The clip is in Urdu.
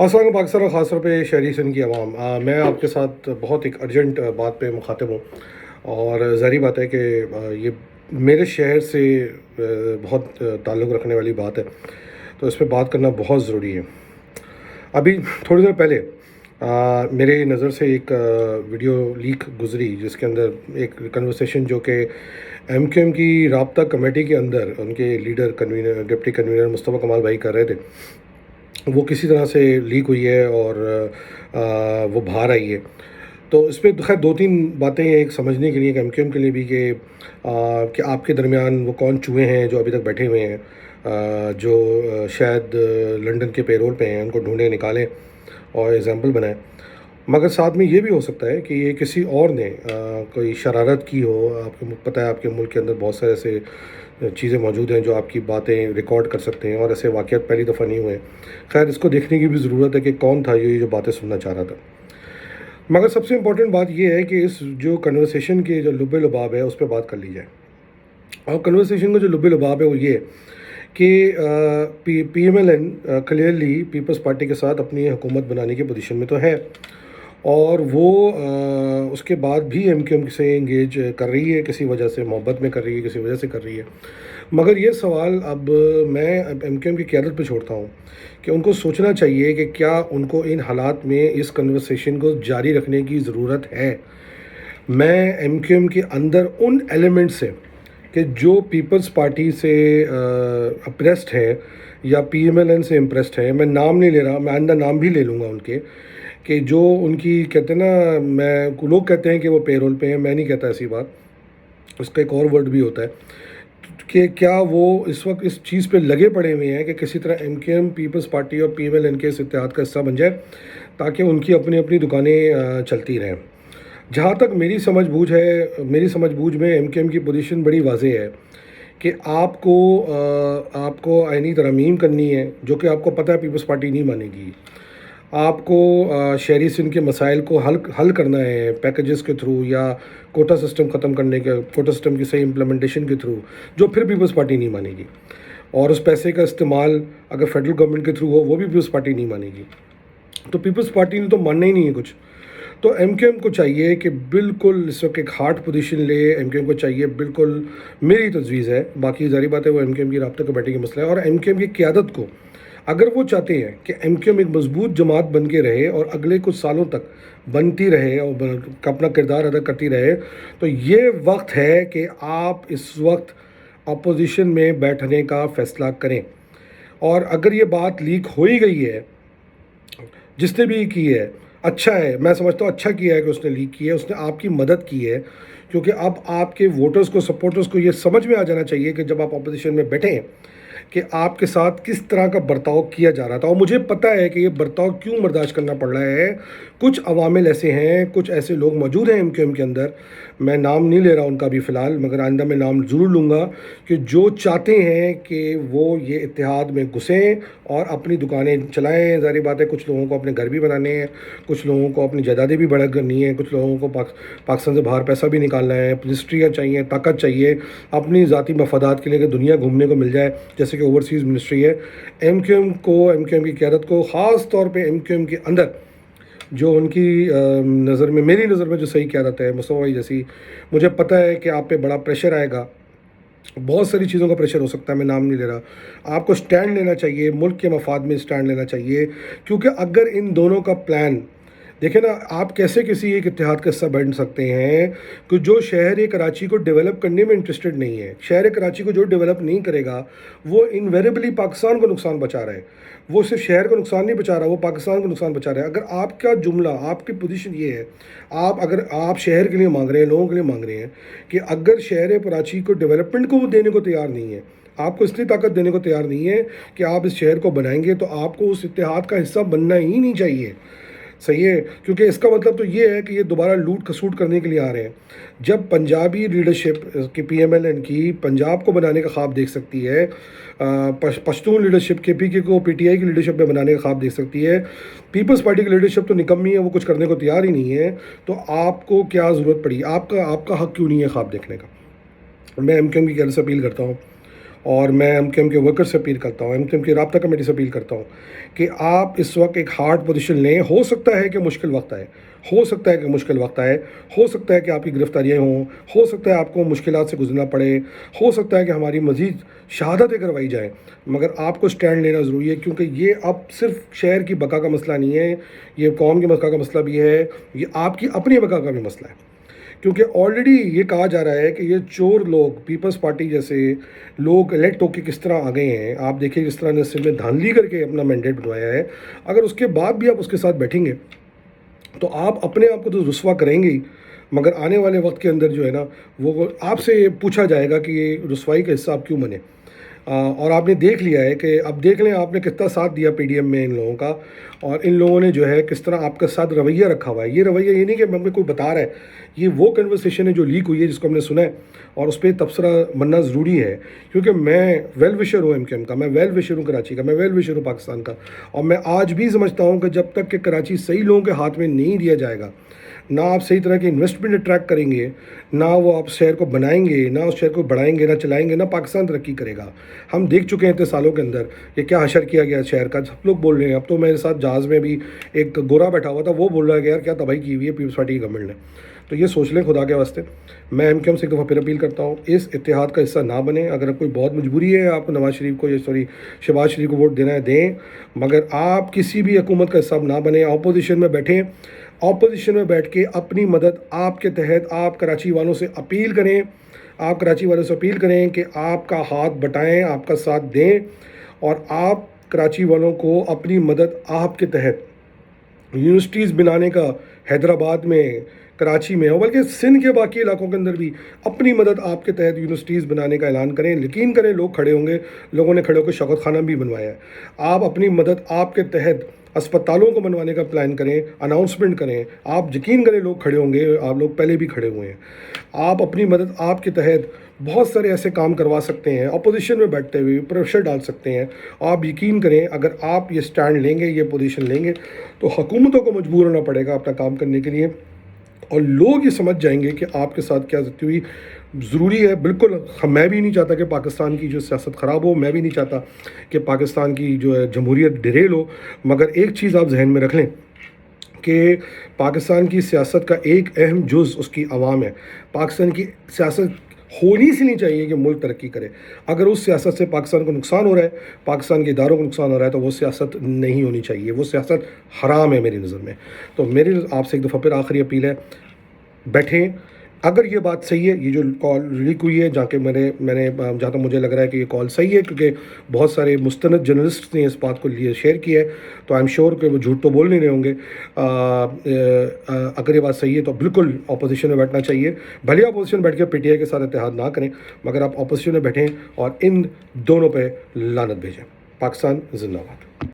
السلام علیکم پاکستان اور خاص طور پہ شہری سندھ کی عوام، میں آپ کے ساتھ بہت ایک ارجنٹ بات پہ مخاطب ہوں، اور ظاہری بات ہے کہ یہ میرے شہر سے بہت تعلق رکھنے والی بات ہے، تو اس پہ بات کرنا بہت ضروری ہے۔ ابھی تھوڑی دیر پہلے میرے نظر سے ایک ویڈیو لیک گزری، جس کے اندر ایک کنورسیشن جو کہ ایم کیو ایم کی رابطہ کمیٹی کے اندر ان کے لیڈر کنوینر ڈپٹی کنوینر مصطفیٰ کمال بھائی کر رہے تھے، وہ کسی طرح سے لیک ہوئی ہے اور وہ باہر آئی ہے۔ تو اس پہ خیر دو تین باتیں ہیں ایک سمجھنے کے لیے، کہ ایم کیو ایم کے لیے بھی، کہ آپ کے درمیان وہ کون چوہے ہیں جو ابھی تک بیٹھے ہوئے ہیں، جو شاید لنڈن کے پیرول پہ ہیں، ان کو ڈھونڈیں، نکالیں اور ایگزامپل بنائیں۔ مگر ساتھ میں یہ بھی ہو سکتا ہے کہ یہ کسی اور نے کوئی شرارت کی ہو۔ آپ کو پتہ ہے آپ کے ملک کے اندر بہت سارے ایسے چیزیں موجود ہیں جو آپ کی باتیں ریکارڈ کر سکتے ہیں، اور ایسے واقعات پہلی دفعہ نہیں ہوئے۔ خیر اس کو دیکھنے کی بھی ضرورت ہے کہ کون تھا یہ جو باتیں سننا چاہ رہا تھا۔ مگر سب سے امپورٹنٹ بات یہ ہے کہ اس جو کنورسیشن کے جو لب لباب ہے اس پہ بات کر لی جائے۔ اور کنورسیشن کا جو لب لباب ہے وہ یہ کہ P M L N clearly Peoples Party کے ساتھ اپنی حکومت بنانے کی پوزیشن میں تو ہے، اور وہ اس کے بعد بھی ایم کیو ایم سے انگیج کر رہی ہے، کسی وجہ سے محبت میں کر رہی ہے، کسی وجہ سے کر رہی ہے۔ مگر یہ سوال اب میں ایم کیو ایم کی قیادت پہ چھوڑتا ہوں کہ ان کو سوچنا چاہیے کہ کیا ان کو ان حالات میں اس کنورسیشن کو جاری رکھنے کی ضرورت ہے۔ میں ایم کیو ایم کے اندر ان ایلیمنٹ سے کہ جو پیپلز پارٹی سے اپریسڈ ہے یا پی ایم ایل این سے امپریسڈ ہے، میں نام نہیں لے رہا، میں آئندہ نام بھی لے لوں گا ان کے، کہ جو ان کی کہتے ہیں نا، لوگ کہتے ہیں کہ وہ پیرول پہ ہیں، میں نہیں کہتا ایسی بات، اس کا ایک اور ورڈ بھی ہوتا ہے، کہ کیا وہ اس وقت اس چیز پہ لگے پڑے ہوئے ہیں کہ کسی طرح M Q M Peoples Party اور پی ایم ایل این کے اس اتحاد کا حصہ بن جائے، تاکہ ان کی اپنی اپنی دکانیں چلتی رہیں۔ جہاں تک میری سمجھ بوجھ ہے، میری سمجھ بوجھ میں ایم کیو ایم کی پوزیشن بڑی واضح ہے کہ آپ کو آئینی ترامیم کرنی ہے، جو کہ آپ کو پتہ ہے پیپلز پارٹی نہیں مانے گی۔ آپ کو شہری سندھ کے مسائل کو حل کرنا ہے پیکیجز کے تھرو، یا کوٹا سسٹم ختم کرنے کے، کوٹا سسٹم کی صحیح امپلیمنٹیشن کے تھرو، جو پھر پیپلز پارٹی نہیں مانے گی، اور اس پیسے کا استعمال اگر فیڈرل گورنمنٹ کے تھرو ہو وہ بھی پیپلز پارٹی نہیں مانے گی۔ تو پیپلز پارٹی نے تو ماننا ہی نہیں ہے کچھ۔ تو ایم کیو ایم کو چاہیے کہ بالکل اس وقت ایک ہارڈ پوزیشن لے۔ ایم کیو ایم کو چاہیے، بالکل میری تجویز ہے، باقی ظاہری بات ہے وہ ایم کیو ایم کی رابطہ کمیٹی کا مسئلہ ہے، اور ایم کیو ایم کی قیادت کو اگر وہ چاہتے ہیں کہ ایم کیو ایم ایک مضبوط جماعت بن کے رہے اور اگلے کچھ سالوں تک بنتی رہے اور اپنا کردار ادا کرتی رہے، تو یہ وقت ہے کہ آپ اس وقت اپوزیشن میں بیٹھنے کا فیصلہ کریں۔ اور اگر یہ بات لیک ہو ہی گئی ہے، جس نے بھی کی ہے، اچھا ہے، میں سمجھتا ہوں اچھا کیا ہے کہ اس نے لیک کی ہے، اس نے آپ کی مدد کی ہے، کیونکہ اب آپ کے ووٹرز کو، سپورٹرز کو یہ سمجھ میں آ جانا چاہیے کہ جب آپ اپوزیشن میں بیٹھیں کہ آپ کے ساتھ کس طرح کا برتاؤ کیا جا رہا تھا۔ اور مجھے پتہ ہے کہ یہ برتاؤ کیوں برداشت کرنا پڑ رہا ہے۔ کچھ عوامل ایسے ہیں، کچھ ایسے لوگ موجود ہیں ایم کیو ایم کے اندر، میں نام نہیں لے رہا ان کا بھی فی الحال، مگر آئندہ میں نام ضرور لوں گا، کہ جو چاہتے ہیں کہ وہ یہ اتحاد میں گھسیں اور اپنی دکانیں چلائیں۔ ظاہری بات ہے کچھ لوگوں کو اپنے گھر بھی بنانے ہیں، کچھ لوگوں کو اپنی جائیدادیں بھی بڑا کرنی ہیں، کچھ لوگوں کو پاکستان سے باہر پیسہ بھی نکالنا ہے، منسٹریاں چاہیے، طاقت چاہیے اپنی ذاتی مفادات کے لیے، کہ دنیا گھومنے کو مل جائے، جیسے کہ اوورسیز منسٹری ہے۔ ایم کیو ایم کی قیادت کو، خاص طور پہ ایم کیو ایم کے اندر جو ان کی نظر میں، میری نظر میں جو صحیح قیادت ہے مصطفیٰ بھائی جیسی، مجھے پتہ ہے کہ آپ پہ بڑا پریشر آئے گا، بہت ساری چیزوں کا پریشر ہو سکتا ہے، میں نام نہیں لے رہا۔ آپ کو سٹینڈ لینا چاہیے، ملک کے مفاد میں سٹینڈ لینا چاہیے، کیونکہ اگر ان دونوں کا پلان دیکھیں نا، آپ کیسے کسی ایک اتحاد کا حصہ بن سکتے ہیں کہ جو شہر کراچی کو ڈیولپ کرنے میں انٹرسٹڈ نہیں ہے۔ شہر کراچی کو جو ڈیولپ نہیں کرے گا وہ انویریبلی پاکستان کو نقصان بچا رہا ہے، وہ صرف شہر کو نقصان نہیں بچا رہا، وہ پاکستان کو نقصان بچا رہا ہے۔ اگر آپ کا جملہ، آپ کی پوزیشن یہ ہے، اگر آپ شہر کے لیے مانگ رہے ہیں، لوگوں کے لیے مانگ رہے ہیں، کہ اگر شہر کراچی کو ڈیولپمنٹ کو وہ دینے کو تیار نہیں ہے، آپ کو اس لیے طاقت دینے کو تیار نہیں ہے کہ آپ اس شہر کو بنائیں گے، تو آپ کو اس اتحاد کا حصہ بننا ہی نہیں چاہیے۔ صحیح ہے، کیونکہ اس کا مطلب تو یہ ہے کہ یہ دوبارہ لوٹ کھسوٹ کرنے کے لیے آ رہے ہیں۔ جب پنجابی لیڈرشپ کی، پی ایم ایل این کی، پنجاب کو بنانے کا خواب دیکھ سکتی ہے، پشتون لیڈرشپ کے پی کے کو پی ٹی آئی کی لیڈرشپ میں بنانے کا خواب دیکھ سکتی ہے، پیپلز پارٹی کی لیڈرشپ تو نکمی ہے، وہ کچھ کرنے کو تیار ہی نہیں ہے، تو آپ کو کیا ضرورت پڑی؟ آپ کا حق کیوں نہیں ہے خواب دیکھنے کا؟ میں ایم کیو ایم کی قیادت سے اپیل کرتا ہوں، اور میں ایم کیو ایم کے ورکر سے اپیل کرتا ہوں، ایم کیو ایم کی رابطہ کمیٹی سے اپیل کرتا ہوں کہ آپ اس وقت ایک ہارڈ پوزیشن لیں. ہو سکتا ہے کہ مشکل وقت آئے، ہو سکتا ہے کہ مشکل وقت آئے، ہو سکتا ہے کہ آپ کی گرفتاریاں ہوں، ہو سکتا ہے آپ کو مشکلات سے گزرنا پڑے، ہو سکتا ہے کہ ہماری مزید شہادتیں کروائی جائیں، مگر آپ کو سٹینڈ لینا ضروری ہے، کیونکہ یہ اب صرف شہر کی بقا کا مسئلہ نہیں ہے، یہ قوم کی بقا کا مسئلہ بھی ہے، یہ آپ کی اپنی بقا کا بھی مسئلہ ہے. کیونکہ آلریڈی یہ کہا جا رہا ہے کہ یہ چور لوگ پیپلز پارٹی جیسے لوگ الیکٹ ہو کے کس طرح آ گئے ہیں. آپ دیکھیں کس طرح نے اسمبلی میں دھاندلی کر کے اپنا مینڈیٹ بنوایا ہے. اگر اس کے بعد بھی آپ اس کے ساتھ بیٹھیں گے تو آپ اپنے آپ کو تو رسوا کریں گے ہی، مگر آنے والے وقت کے اندر جو ہے نا وہ آپ سے پوچھا جائے گا کہ یہ رسوائی کا حصہ آپ کیوں بنے. اور آپ نے دیکھ لیا ہے کہ اب دیکھ لیں آپ نے کتنا ساتھ دیا پی ڈی ایم میں ان لوگوں کا، اور ان لوگوں نے جو ہے کس طرح آپ کے ساتھ رویہ رکھا ہوا ہے. یہ رویہ یہ نہیں کہ ہمیں کوئی بتا رہا ہے، یہ وہ کنورسیشن ہے جو لیک ہوئی ہے جس کو ہم نے سنا ہے، اور اس پہ تبصرہ بننا ضروری ہے. کیونکہ میں ویل وشر ہوں ایم کیو ایم کا، میں ویل وشر ہوں کراچی کا، میں ویل وشر ہوں پاکستان کا، اور میں آج بھی سمجھتا ہوں کہ جب تک کہ کراچی صحیح لوگوں کے ہاتھ میں نہیں دیا جائے گا، نہ آپ صحیح طرح کی انویسٹمنٹ اٹریکٹ کریں گے، نہ وہ آپ شہر کو بنائیں گے، نہ اس شہر کو بڑھائیں گے، نہ چلائیں گے، نہ پاکستان ترقی کرے گا. ہم دیکھ چکے ہیں اتنے سالوں کے اندر یہ کیا حشر کیا گیا شہر کا. سب لوگ بول رہے ہیں، اب تو میرے ساتھ جہاز میں بھی ایک گورا بیٹھا ہوا تھا، وہ بول رہا ہے کہ یار کیا تباہی کی ہوئی ہے پیپلز پارٹی کی گورنمنٹ نے. تو یہ سوچ لیں خدا کے واسطے. میں ایم کیو ایم سے ایک دفعہ پھر اپیل کرتا ہوں، اس اتحاد کا حصہ نہ بنیں. اگر کوئی بہت مجبوری ہے آپ کو نواز شریف کو شہباز شریف کو ووٹ دینا ہے دیں، مگر آپ کسی بھی حکومت کا حصہ نہ بنیں. اپوزیشن میں بیٹھیں، اپوزیشن میں بیٹھ کے اپنی مدد آپ کے تحت آپ کراچی والوں سے اپیل کریں، آپ کراچی والوں سے اپیل کریں کہ آپ کا ہاتھ بٹائیں، آپ کا ساتھ دیں، اور آپ کراچی والوں کو اپنی مدد آپ کے تحت یونیورسٹیز بنانے کا حیدرآباد میں، کراچی میں، اور بلکہ سندھ کے باقی علاقوں کے اندر بھی اپنی مدد آپ کے تحت یونیورسٹیز بنانے کا اعلان کریں. یقین کریں لوگ کھڑے ہوں گے، لوگوں نے کھڑے ہو کے شوکت خانہ بھی بنوایا ہے. آپ اپنی مدد آپ کے تحت اسپتالوں کو بنوانے کا پلان کریں، اناؤنسمنٹ کریں. آپ یقین کریں لوگ کھڑے ہوں گے، آپ لوگ پہلے بھی کھڑے ہوئے ہیں. آپ اپنی مدد آپ کے تحت بہت سارے ایسے کام کروا سکتے ہیں، اپوزیشن میں بیٹھتے ہوئے پریشر ڈال سکتے ہیں. آپ یقین کریں اگر آپ یہ سٹینڈ لیں گے، یہ پوزیشن لیں گے، تو حکومتوں کو مجبور ہونا پڑے گا اپنا کام کرنے کے لیے، اور لوگ یہ سمجھ جائیں گے کہ آپ کے ساتھ کیا زیادتی ہوئی. ضروری ہے بالکل. میں بھی نہیں چاہتا کہ پاکستان کی جو سیاست خراب ہو، میں بھی نہیں چاہتا کہ پاکستان کی جو ہے جمہوریت ڈریل ہو، مگر ایک چیز آپ ذہن میں رکھ لیں کہ پاکستان کی سیاست کا ایک اہم جز اس کی عوام ہے. پاکستان کی سیاست ہونی سی نہیں چاہیے کہ ملک ترقی کرے. اگر اس سیاست سے پاکستان کو نقصان ہو رہا ہے، پاکستان کے اداروں کو نقصان ہو رہا ہے، تو وہ سیاست نہیں ہونی چاہیے، وہ سیاست حرام ہے میری نظر میں. تو میری آپ سے ایک دفعہ پھر آخری اپیل ہے، بیٹھیں. اگر یہ بات صحیح ہے، یہ جو کال لیک ہوئی ہے، جہاں کہ میں نے جہاں تک مجھے لگ رہا ہے کہ یہ کال صحیح ہے، کیونکہ بہت سارے مستند جرنلسٹ نے اس بات کو لیے شیئر کیا ہے، تو آئی ایم شیور کہ وہ جھوٹ تو بول نہیں رہے ہوں گے. اگر یہ بات صحیح ہے تو بالکل اپوزیشن میں بیٹھنا چاہیے. بھلے اپوزیشن بیٹھ کے پی ٹی آئی کے ساتھ اتحاد نہ کریں، مگر آپ اپوزیشن میں بیٹھیں اور ان دونوں پہ لعنت بھیجیں. پاکستان زندہ باد.